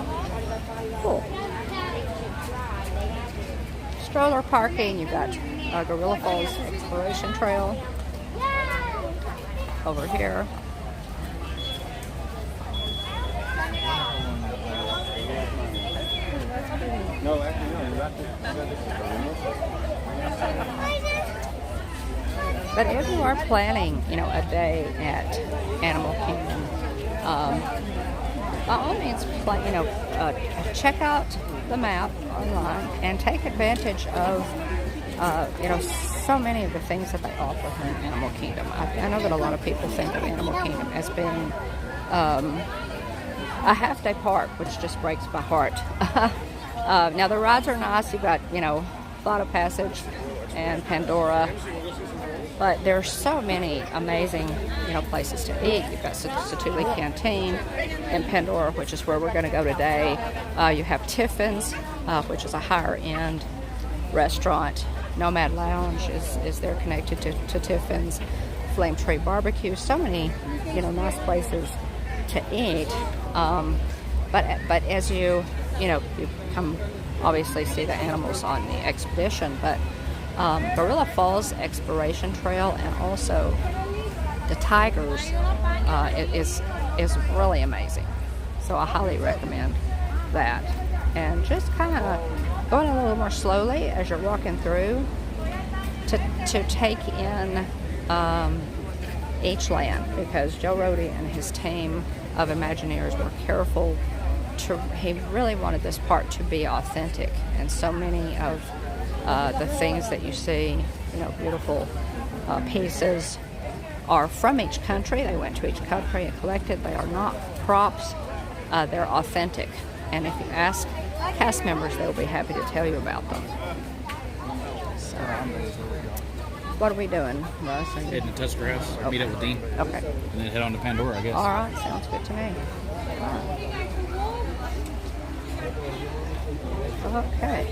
cool. Stroller parking. You've got Gorilla Falls Exploration Trail over here. But if you are planning, a day at Animal Kingdom, by all means, check out the map online and take advantage of, so many of the things that they offer here in Animal Kingdom. I know that a lot of people think of Animal Kingdom as being a half-day park, which just breaks my heart. Now the rides are nice. You've got, Flight of Passage and Pandora, but there's so many amazing, places to eat. You've got Satuli Canteen in Pandora, which is where we're going to go today. You have Tiffin's, which is a higher end restaurant. Nomad Lounge is there connected to Tiffin's. Flame Tree Barbecue. So many, nice places to eat. But as you come obviously see the animals on the expedition, but Gorilla Falls Exploration Trail and also the tigers is really amazing. So I highly recommend that. And just kind of going a little more slowly as you're walking through to take in each land, because Joe Rohde and his team of Imagineers were careful he really wanted this part to be authentic, and so many of the things that you see, beautiful pieces are from each country. They went to each country and collected. They are not props, they're authentic, and if you ask cast members, they'll be happy to tell you about them. So, what are we doing, Russ? Heading to Tusker House, Okay. meet up with Dean. Okay. And then head on to Pandora, I guess. All right, sounds good to me. Okay.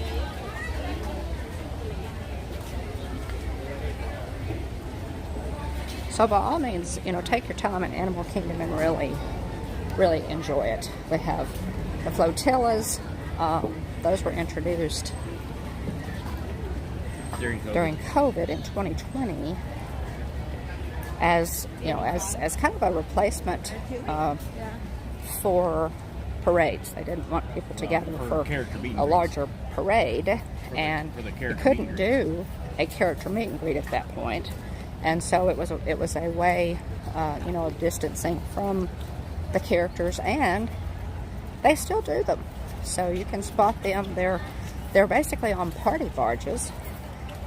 So by all means, take your time in Animal Kingdom and really enjoy it. They have the flotillas. Those were introduced during COVID in 2020 as kind of a replacement for parades. They didn't want people to gather for a larger parade, and you couldn't do a character meet and greet at that point. And so it was a way, of distancing from the characters, and they still do them. So you can spot them. They're basically on party barges.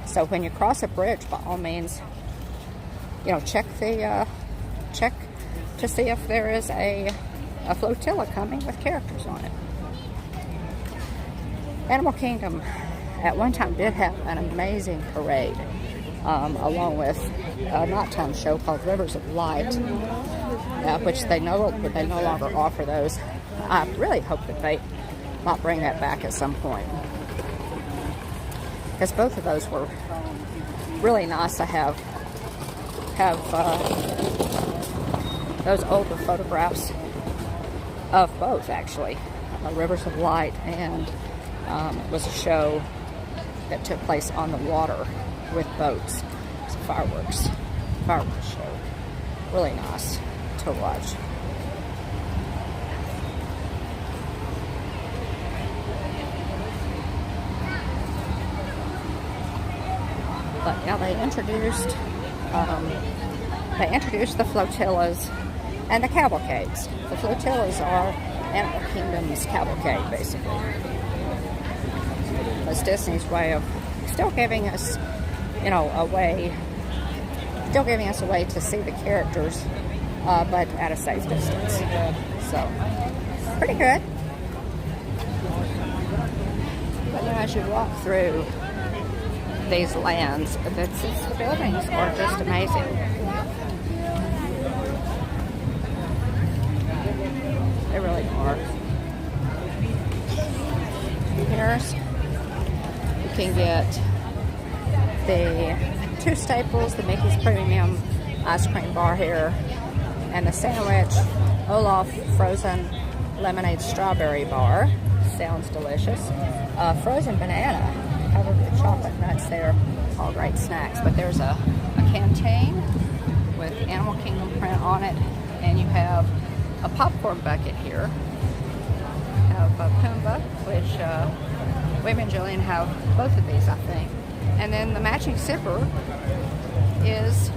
So when you cross a bridge, by all means, check to see if there is a flotilla coming with characters on it. Animal Kingdom at one time did have an amazing parade, along with a nighttime show called Rivers of Light, which they no longer offer those. I really hope that they might bring that back at some point, because both of those were really nice to have those older photographs of both, actually. Rivers of Light, and it was a show that took place on the water with boats. It's a fireworks show. Really nice to watch. But yeah, they introduced the flotillas and the cavalcades. The flotillas are Animal Kingdom's cavalcade, basically. That's Disney's way of still giving us, a way to see the characters, but at a safe distance. So, pretty good. But as you walk through these lands, the buildings are just amazing. They really are. Here's, you can get the two staples, the Mickey's Premium ice cream bar here, and the sandwich Olaf frozen lemonade strawberry bar. Sounds delicious. Frozen banana covered with chocolate nuts there. All great snacks. But there's a canteen with Animal Kingdom print on it, and you have a popcorn bucket here. Have a Pumbaa, which William and Jillian have both of these, I think. And then the matching sipper is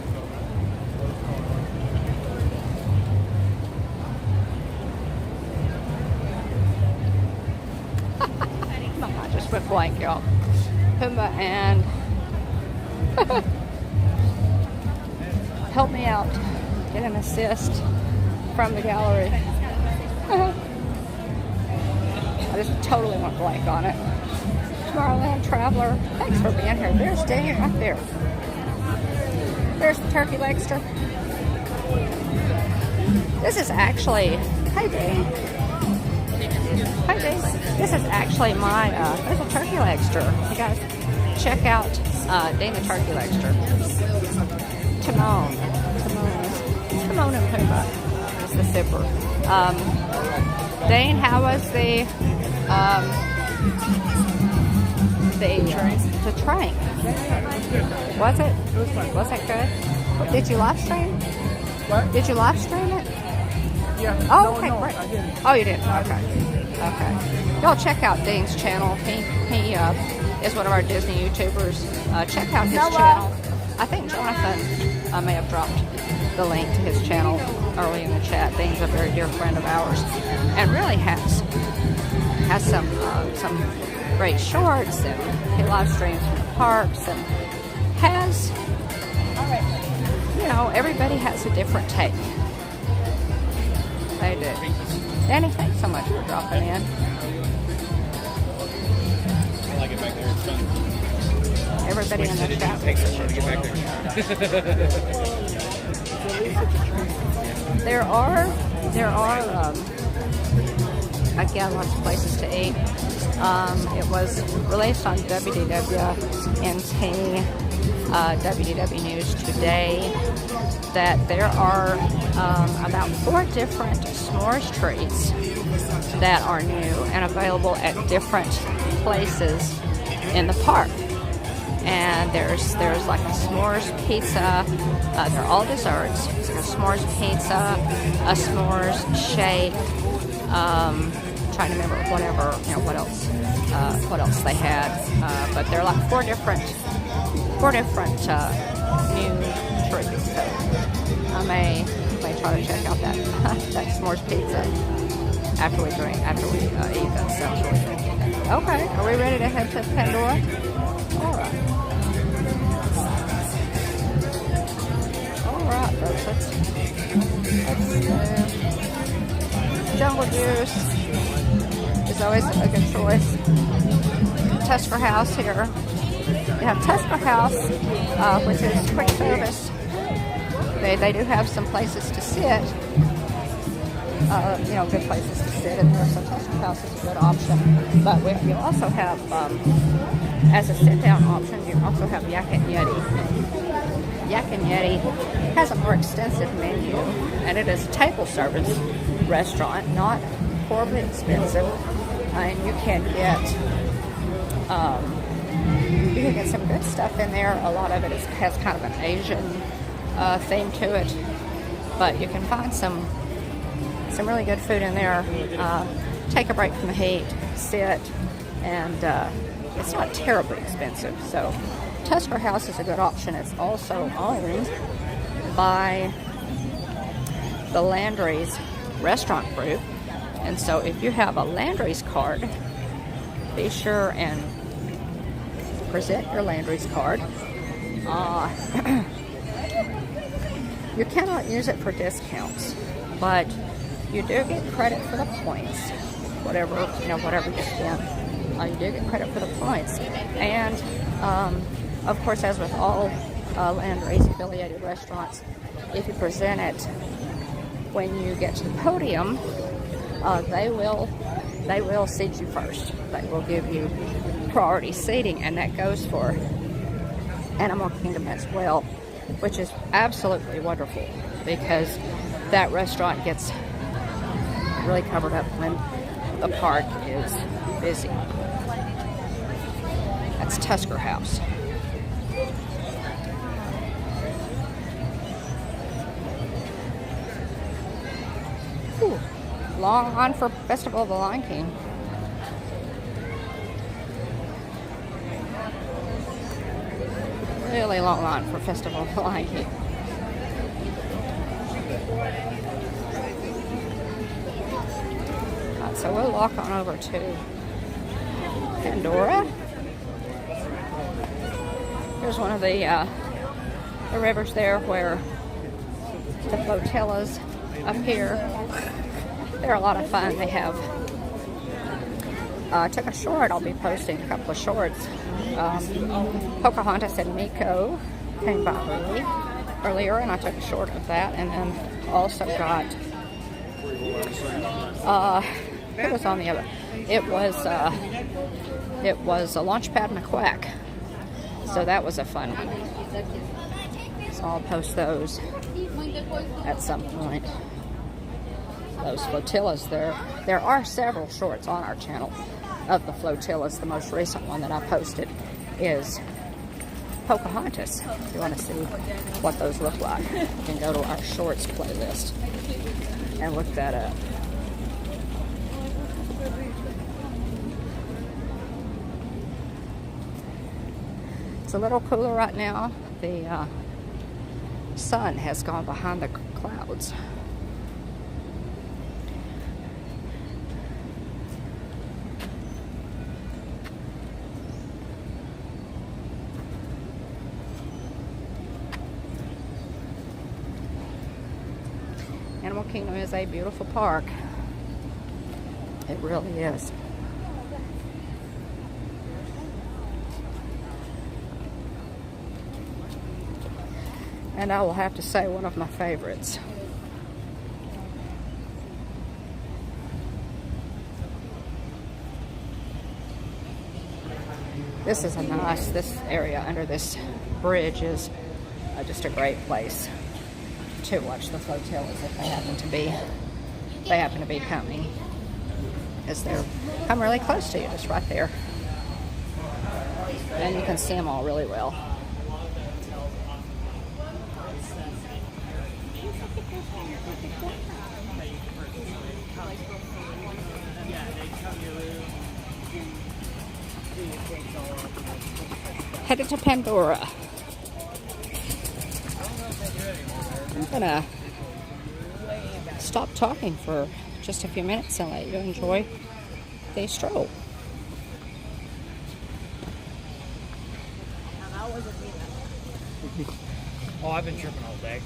I just went blank, y'all. Pumbaa and help me out. Get an assist from the gallery. I just totally went blank on it. Tomorrowland Traveler, thanks for being here. There's Dave right there. There's the turkey legster. This is actually, hi Dave. Hi Dave. This is actually my, there's a turkey legster. You guys check out Dane the turkey legster. Timon and Pumbaa is the sipper. Dane, how was the train? Was it? Was it good? Did you live stream? What? Did you live stream it? Yeah. Oh, okay, no, great. I didn't. Oh, you did? Okay. Okay. Y'all check out Dane's channel. He is one of our Disney YouTubers. Check out his channel. I think Jonathan may have dropped the link to his channel early in the chat. Dane's a very dear friend of ours, and really has some great shorts, and he live streams from the parks, and has, you know, everybody has a different take. They do. Danny, thanks so much for dropping in. I like it back there. It's fun. Everybody in the chat. Takes so long to get back there. There are again, lots of places to eat. It was released on WDWNT, WDW News today, that there are about 4 different s'mores treats that are new and available at different places in the park. And there's like a s'mores pizza. They're all desserts. It's like a s'mores pizza, a s'mores shake. Trying to remember what else they had. But they're like 4 different new treats. So I may try to check out that that s'mores pizza after we eat. That sounds really good. Okay, are we ready to head to Pandora? All right. All right, folks. Let's Jungle Juice is always a good choice. Tusker House here. You have Tusker House, which is quick service. They do have some places to sit. Good places to sit, and so Tusker House is a good option. But you also have, as a sit-down option, you also have Yak and Yeti. Yak and Yeti has a more extensive menu, and it is a table service restaurant, not horribly expensive, and you can get some good stuff in there. A lot of it has kind of an Asian theme to it, but you can find some really good food in there. Take a break from the heat, sit, and it's not terribly expensive. So Tusker House is a good option. It's also owned by the Landry's restaurant group, and so if you have a Landry's card, be sure and present your Landry's card. You cannot use it for discounts, but you do get credit for the points. Whatever you spend, you do get credit for the points. And of course, as with all Landry's affiliated restaurants, if you present it when you get to the podium, they will seat you first. They will give you priority seating, and that goes for Animal Kingdom as well, which is absolutely wonderful because that restaurant gets really covered up when the park is busy. That's Tusker House. Ooh, long on for Festival of the Lion King. Really long line for Festival of the Lion King. So we'll walk on over to Pandora. Here's one of the rivers there where the flotillas appear. They're a lot of fun. They have I took a short. I'll be posting a couple of shorts. Pocahontas and Miko came by earlier, and I took a short of that. And then also got, it was on the other. It was a Launchpad and a Quack. So that was a fun one. So I'll post those at some point. Those flotillas there. There are several shorts on our channel of the flotillas. The most recent one that I posted is Pocahontas. If you want to see what those look like, you can go to our shorts playlist and look that up. It's a little cooler right now. The sun has gone behind the clouds. Animal Kingdom is a beautiful park. It really is. And I will have to say, one of my favorites. This is a nice, this area under this bridge is just a great place to watch the flotillas if they happen to be coming, because they're come really close to you, just right there, and you can see them all really well. Headed to Pandora. I'm gonna stop talking for just a few minutes and let you enjoy the stroll. Oh, I've been tripping all day.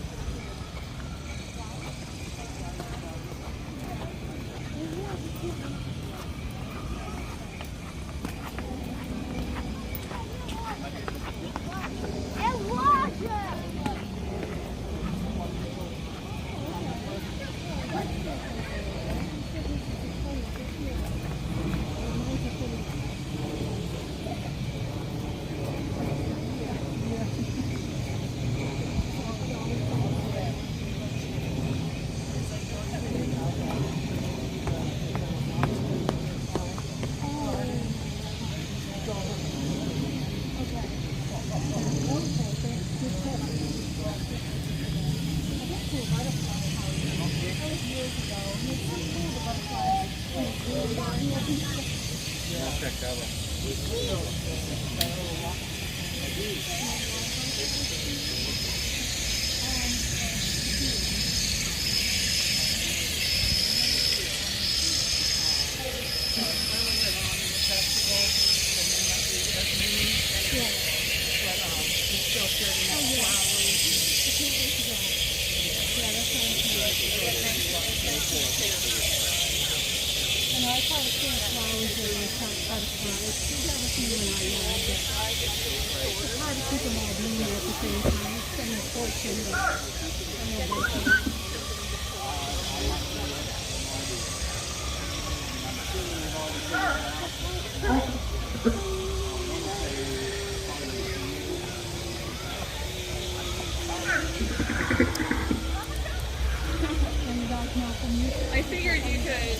I figured you could.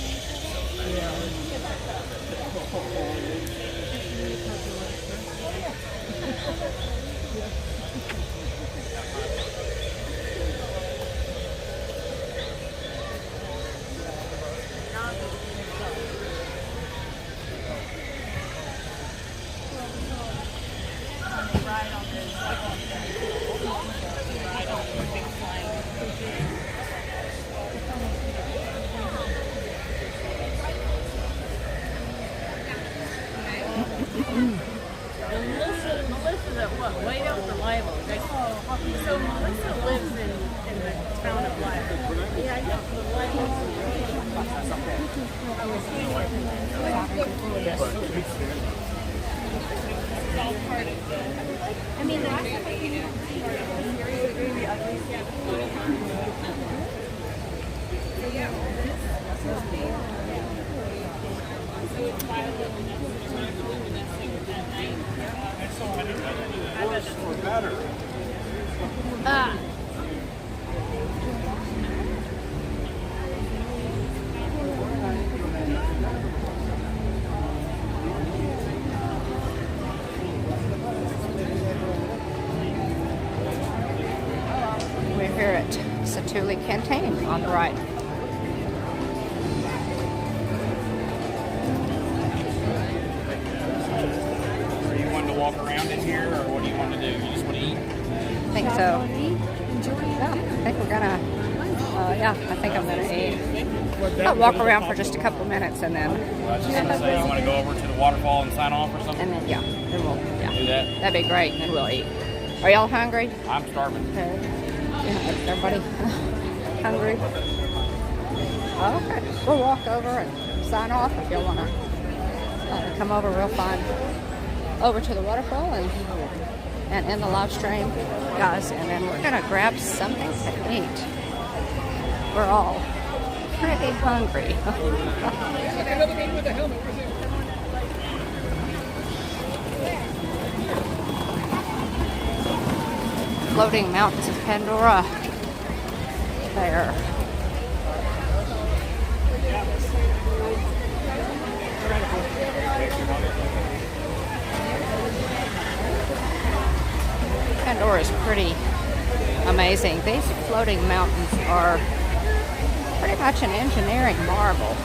Melissa's at what? Way out for Lilo. So Melissa lives in the town of Lilo. Yeah, I know. We're here at Satuli Canteen on the right. Are you wanting to walk around in here, or what do you want to do? You just want to eat? I think so. Yeah, I think we're gonna. Yeah, I think I'm gonna eat. I'll walk around for just a couple minutes and then. I was just going to say, you want to go over to the waterfall and sign off or something? And then then we'll Do that? That'd be great, and then we'll eat. Are y'all hungry? I'm starving. Yeah, is everybody hungry? Okay, we'll walk over and sign off if y'all wanna come over real fun over to the waterfall and end the live stream, guys. And then we're gonna grab something to eat. We're all pretty hungry. Floating Mountains of Pandora. There. Pandora is pretty amazing. These floating mountains are pretty much an engineering marvel.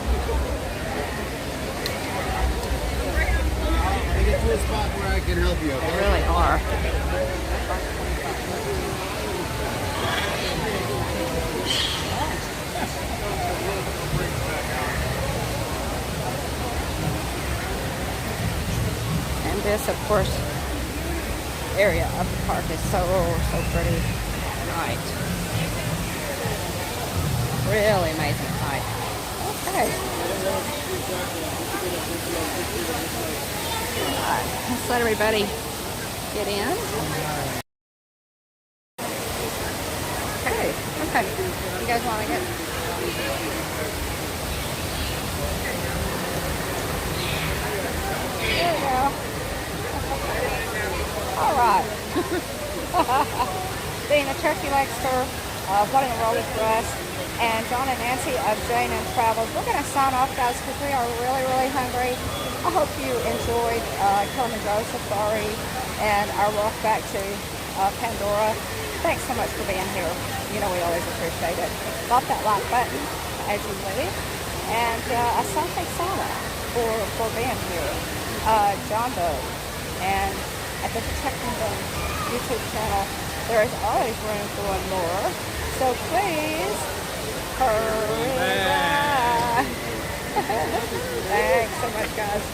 Get to a spot where I can help you. They really are. And this, of course, area of the park is so pretty at night. Really amazing at night. Okay. Alright, let's let everybody get in. Okay. You guys want to get? There we go. All right. Being a turkey legster, what in the world is for us? And John and Nancy of Jane and Travels. We're going to sign off, guys, because we are really hungry. I hope you enjoyed Kilimanjaro Safari and our walk back to Pandora. Thanks so much for being here. You know we always appreciate it. Drop that like button as you leave. And asante sana for being here. John Doe. And at the Hitchhiking YouTube channel, there is always room for one more. So please, hurry back. Thanks so much, guys.